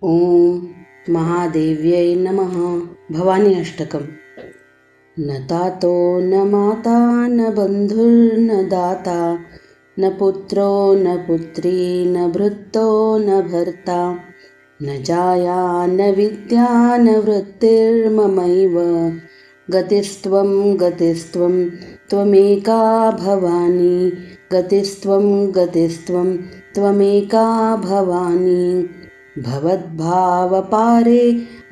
ॐ महादेव्यै नमः। भवानी अष्टकम्। न तातो न माता न बन्धुर्न दाता न पुत्रो न पुत्री न भृत्तो न भर्ता न जाया न विद्या न वृत्तिर्ममैव गतिस्त्वं गतिस्त्वं त्वमेका भवानी गतिस्त्वं गतिस्त्वं त्वमेका भवानी भवद्भावपारे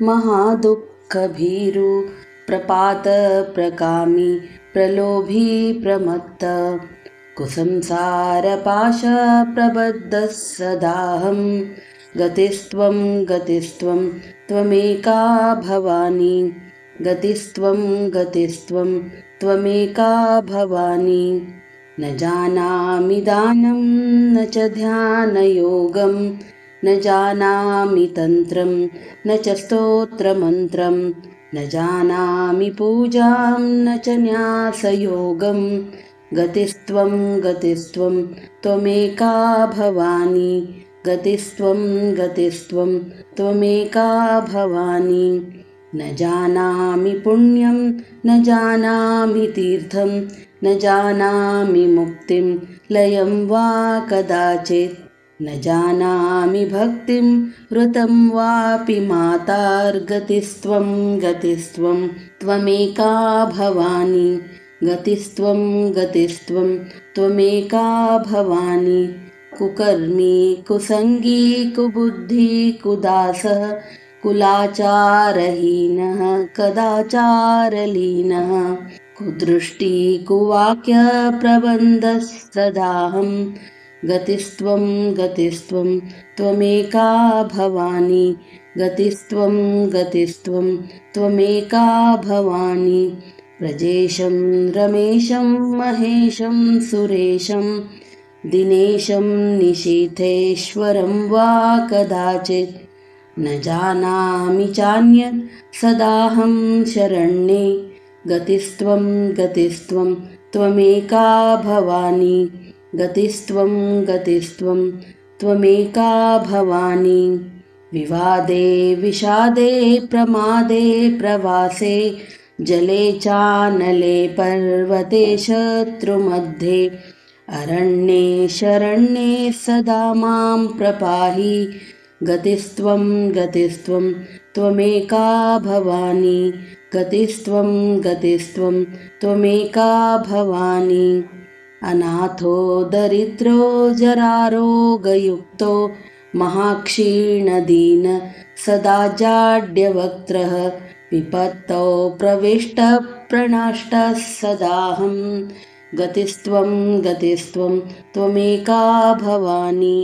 महादुःखभीरु प्रपातप्रकामी प्रलोभी प्रमत्त कुसंसारपाशप्रबद्धः सदाहं गतिस्त्वं गतिस्त्वं त्वमेका भवानी गतिस्त्वं गतिस्त्वं त्वमेका भवानी न जानामि दानं न च ध्यानयोगं न जानामि तन्त्रं न च स्तोत्रमन्त्रं न जानामि पूजां न च न्यासयोगं गतिस्त्वं गतिस्त्वं त्वमेका भवानी गतिस्त्वं गतिस्त्वं त्वमेका भवानी न जानामि पुण्यं न जानामि तीर्थं न जानामि मुक्तिं लयं वा कदाचित् न जानामि भक्तिं ऋतं वापि मातार्गतिस्त्वं गतिस्त्वं त्वमेका भवानी गतिस्त्वं गतिस्त्वं त्वमेका भवानी कुकर्मी कुसंगी कुबुद्धि कुदासः कुलाचारहीनः कदाचारलीनः कुदृष्टि कुवाक्यप्रबन्धः सदाहं गतिस्त्वं गतिस्त्वं त्वमेका भवानी गतिस्त्वं गतिस्त्वं त्वमेका भवानी व्रजेशं रमेशं महेशं सुरेशं दिनेशं निशीथेश्वरं वा कदाचित् न जानामि चान्यत् सदाहं शरण्ये गतिस्त्वं गतिस्त्वं त्वमेका भवानी गतिस्त्वं गतिस्त्वं त्वमेका भवानी विवादे विषादे प्रमादे प्रवासे जले चानले पर्वते शत्रुमध्ये अरण्ये शरण्ये सदा मां प्रपाहि गतिस्त्वं गतिस्त्वं त्वमेका भवानी गतिस्त्वं गतिस्त्वं त्वमेका भवानी अनाथो दरिद्रो जरारोगयुक्तो महाक्षीणदीन सदा जाड्यवक्त्रः विपत्तौ प्रविष्टः प्रनष्टः सदाहं गतिस्त्वं गतिस्त्वं त्वमेका भवानी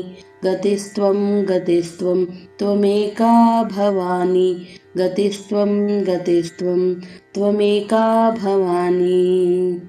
गतिस्त्वं गतिस्त्वं त्वमेका भवानी गतिस्त्वं गतिस्त्वं त्वमेका भवानी।